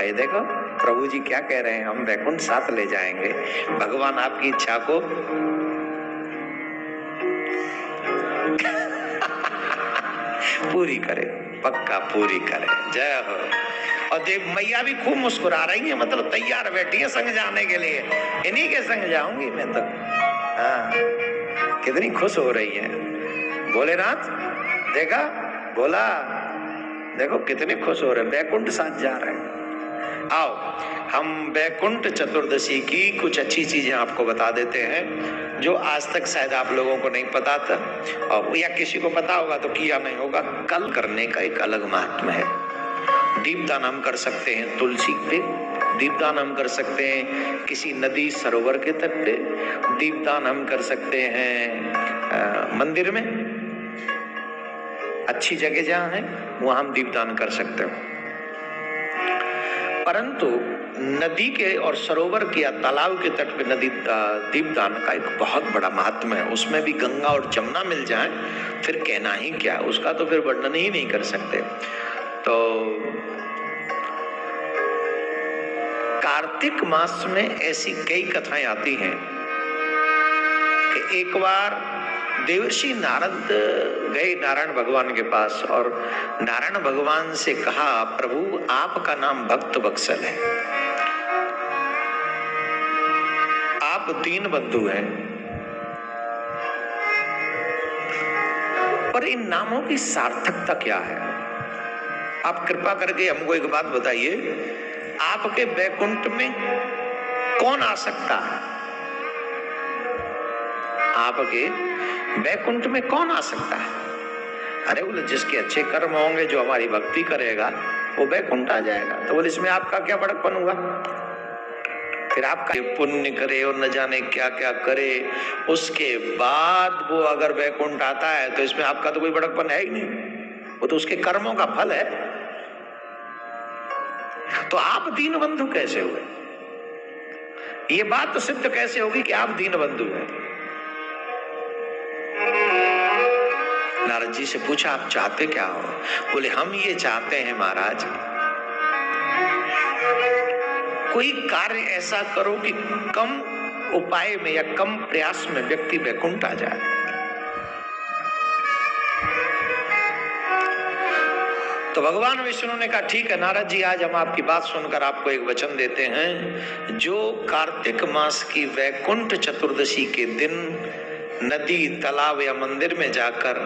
ये देखो प्रभु जी क्या कह रहे हैं, हम वैकुंठ साथ ले जाएंगे। भगवान आपकी इच्छा को पूरी करे, पक्का पूरी करे। जय हो। और देख मैया भी खूब मुस्कुरा रही है, मतलब तैयार बैठी है संग जाने के लिए, इन्हीं के संग जाऊंगी मैं तो। हाँ, कितनी खुश हो रही है। भोलेनाथ देखा, बोला देखो कितने खुश हो रहे, वैकुंठ साथ जा रहे हैं। आओ हम वैकुंठ चतुर्दशी की कुछ अच्छी चीजें आपको बता देते हैं जो आज तक शायद आप लोगों को नहीं पता था, और या किसी को पता होगा तो किया नहीं होगा। कल करने का एक अलग महत्व है। दीपदान हम कर सकते हैं तुलसी पे, दीपदान हम कर सकते हैं किसी नदी सरोवर के तट पे, दीपदान हम कर सकते हैं मंदिर में, अच्छी जगह जहां है वहां हम दीपदान कर सकते हैं। परंतु नदी के और सरोवर के या तालाब के तट पे नदी दीपदान का एक बहुत बड़ा महत्व है। उसमें भी गंगा और जमुना मिल जाए फिर कहना ही क्या, उसका तो फिर वर्णन ही नहीं कर सकते। तो कार्तिक मास में ऐसी कई कथाएं आती हैं कि एक बार देवर्षि नारद गए नारायण भगवान के पास और नारायण भगवान से कहा, प्रभु आपका नाम भक्त वत्सल है, आप दीन बंधु हैं, पर इन नामों की सार्थकता क्या है? आप कृपा करके हमको एक बात बताइए, आपके वैकुंठ में कौन आ सकता है? आपके वैकुंठ में कौन आ सकता है? अरे बोले जिसके अच्छे कर्म होंगे, जो हमारी भक्ति करेगा वो वैकुंठ आ जाएगा। तो बोले इसमें आपका क्या बड़कपन हुआ? फिर आपका पुण्य करे और न जाने क्या क्या करे, उसके बाद वो अगर वैकुंठ आता है तो इसमें आपका तो कोई बड़कपन है ही नहीं, वो तो उसके कर्मों का फल है। तो आप दीन बंधु कैसे हुए? ये बात तो सिद्ध कैसे होगी कि आप दीन बंधु हैं? नारद जी से पूछा आप चाहते क्या हो? बोले हम ये चाहते हैं महाराज, कोई कार्य ऐसा करो कि कम उपाय में या कम प्रयास में व्यक्ति वैकुंठ आ जाए। तो भगवान विष्णु ने कहा ठीक है नारद जी, आज हम आपकी बात सुनकर आपको एक वचन देते हैं, जो कार्तिक मास की वैकुंठ चतुर्दशी के दिन नदी तालाब या मंदिर में जाकर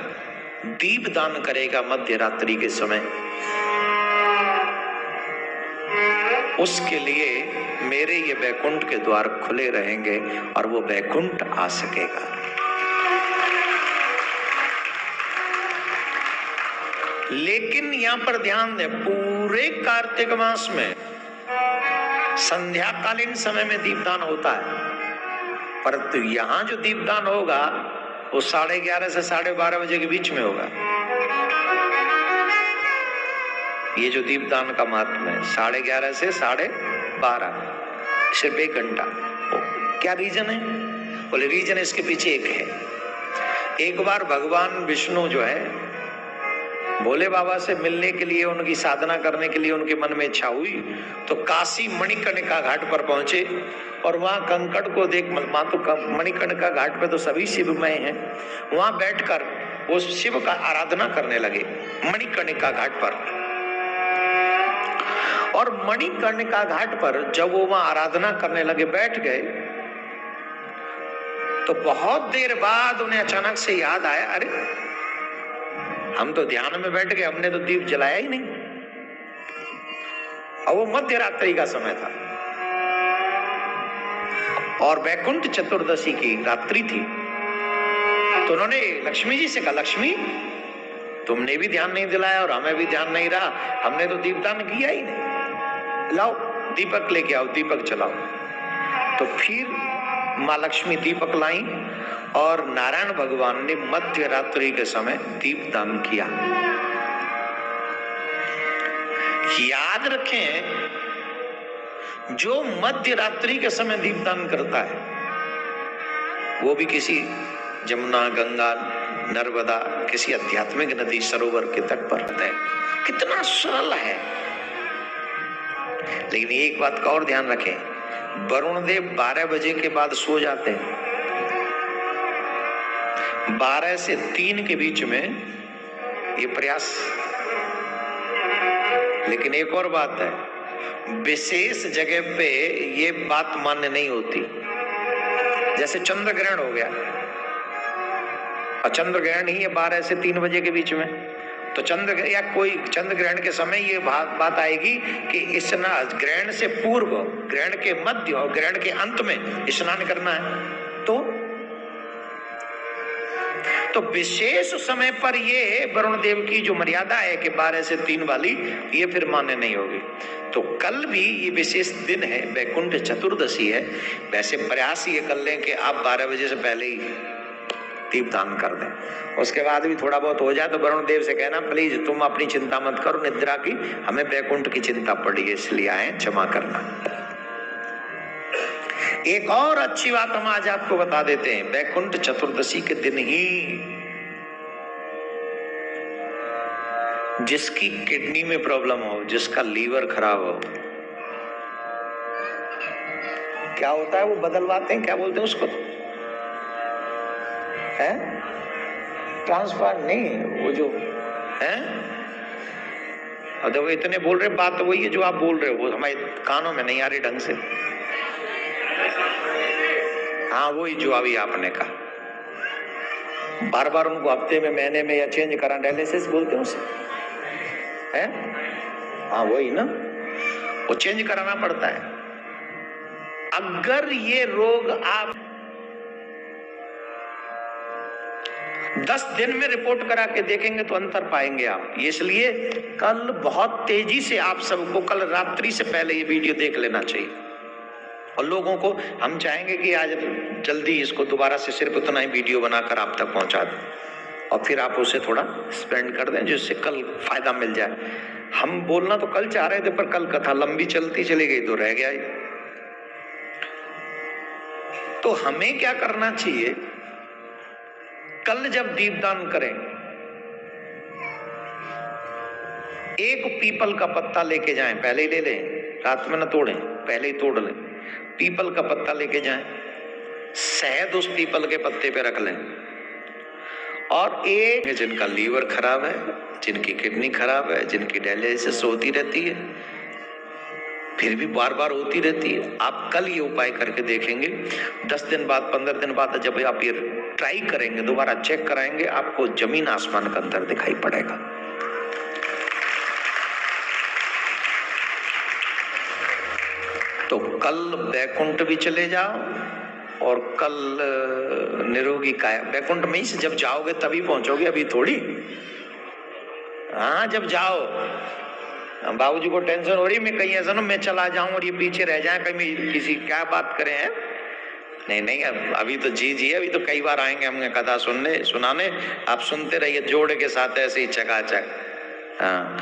दीप दान करेगा मध्य रात्रि के समय, उसके लिए मेरे ये वैकुंठ के द्वार खुले रहेंगे और वो वैकुंठ आ सकेगा। लेकिन यहां पर ध्यान दें, पूरे कार्तिक मास में संध्याकालीन समय में दीपदान होता है, परंतु यहां जो दीपदान होगा वो 11:30 से 12:30 बजे के बीच में होगा। ये जो दीपदान का महत्व है 11:30 से 12:30, सिर्फ 1 घंटा। क्या रीजन है? बोले रीजन इसके पीछे एक है। एक बार भगवान विष्णु जो है भोले बाबा से मिलने के लिए, उनकी साधना करने के लिए उनके मन में इच्छा हुई, तो काशी मणिकर्णिका घाट पर पहुंचे और वहां कंकड़ को देख, मां तो मणिकर्णिका घाट पे तो सभी शिवमय हैं, वहां बैठकर वो शिव का आराधना करने लगे मणिकर्णिका घाट पर। और मणिकर्णिका घाट पर जब वो वहां आराधना करने लगे, बैठ गए, तो बहुत देर बाद उन्हें अचानक से याद आया, अरे हम तो ध्यान में बैठ गए, हमने तो दीप जलाया ही नहीं। और वो मध्य रात्रि का समय था और वैकुंठ चतुर्दशी की रात्रि थी। तो उन्होंने लक्ष्मी जी से कहा, लक्ष्मी तुमने भी ध्यान नहीं दिलाया और हमें भी ध्यान नहीं रहा, हमने तो दीपदान किया ही नहीं, लाओ दीपक लेके आओ, दीपक जलाओ। तो फिर माँ लक्ष्मी दीपक लाई और नारायण भगवान ने मध्य रात्रि के समय दीपदान किया। याद रखें, जो मध्य रात्रि के समय दीपदान करता है वो भी किसी जमुना, गंगा, नर्मदा, किसी आध्यात्मिक नदी सरोवर के तट पर रहता है। कितना सरल है, लेकिन एक बात का और ध्यान रखें, वरुण देव 12 बजे के बाद सो जाते हैं। 12 से 3 के बीच में ये प्रयास। लेकिन एक और बात है, विशेष जगह पे ये बात मान्य नहीं होती। जैसे चंद्र ग्रहण हो गया, और चंद्र ग्रहण ही है 12 से 3 बजे के बीच में, तो चंद्र या कोई चंद्र ग्रहण के समय ये बात आएगी कि स्नान ग्रहण से पूर्व, ग्रहण के मध्य और ग्रहण के अंत में स्नान करना है। तो विशेष समय पर ये वरुण देव की जो मर्यादा है कि 12 से 3 वाली, ये फिर मान्य नहीं होगी। तो कल भी ये विशेष दिन है, वैकुंठ चतुर्दशी है। वैसे प्रयास ये कर लें कि आप 12 बजे से पहले ही दीपदान कर दें। उसके बाद भी थोड़ा बहुत हो जाए तो वरुण देव से कहना, प्लीज तुम अपनी चिंता मत करो निद्रा की, हमें वैकुंठ की चिंता पड़ी है इसलिए आए, क्षमा करना। एक और अच्छी बात हम आज आपको बता देते हैं, वैकुंठ चतुर्दशी के दिन ही जिसकी किडनी में प्रॉब्लम हो, जिसका लीवर खराब हो, क्या होता है वो बदलवाते हैं, क्या बोलते हैं उसको, है ट्रांसप्लांट नहीं, वो जो है, अब इतने बोल रहे, बात तो वही है जो आप बोल रहे हो, वो हमारे कानों में नहीं आ रही ढंग से। हाँ वही जो अभी आपने कहा, बार बार उनको हफ्ते में, महीने में या चेंज करा, डायलिसिस बोलते हैं उसे, है? हाँ वही ना, वो चेंज कराना पड़ता है। अगर ये रोग आप 10 दिन में रिपोर्ट करा के देखेंगे तो अंतर पाएंगे आप। इसलिए कल बहुत तेजी से आप सबको कल रात्रि से पहले ये वीडियो देख लेना चाहिए, और लोगों को हम चाहेंगे कि आज जल्दी इसको दोबारा से सिर्फ उतना ही वीडियो बनाकर आप तक पहुंचा दें, और फिर आप उसे थोड़ा स्पेंड कर दें जिससे कल फायदा मिल जाए। हम बोलना तो कल चाह रहे थे, पर कल कथा लंबी चलती चली गई तो रह गया ही। तो हमें क्या करना चाहिए, कल जब दीपदान करें, एक पीपल का पत्ता लेके जाएं, पहले ही ले लें, रात में न तोड़ें, पहले ही तोड़ लें। पीपल का पत्ता लेके जाएं, शहद उस पीपल के पत्ते पे रख लें, और एक जिनका लीवर खराब है, जिनकी किडनी खराब है, जिनकी डायलिसिस होती रहती है, फिर भी बार बार होती रहती है, आप कल ये उपाय करके देखेंगे। 10 दिन बाद, 15 दिन बाद जब आप ये ट्राई करेंगे, दोबारा चेक कराएंगे, आपको जमीन आसमान का अंतर दिखाई पड़ेगा। तो कल वैकुंठ भी चले जाओ, और कल निरोगी काया, वैकुंठ में ही से जब जाओगे तभी पहुंचोगे, अभी थोड़ी। हाँ जब जाओ, बाबूजी को टेंशन हो रही, मैं कहीं ऐसा ना मैं चला जाऊं और ये पीछे रह जाए, कहीं किसी क्या बात करें हैं। नहीं नहीं, अभी तो जी अभी तो कई बार आएंगे हमने कथा सुनाने, आप सुनते रहिए जोड़ के साथ ऐसे ही चकाचक। हाँ।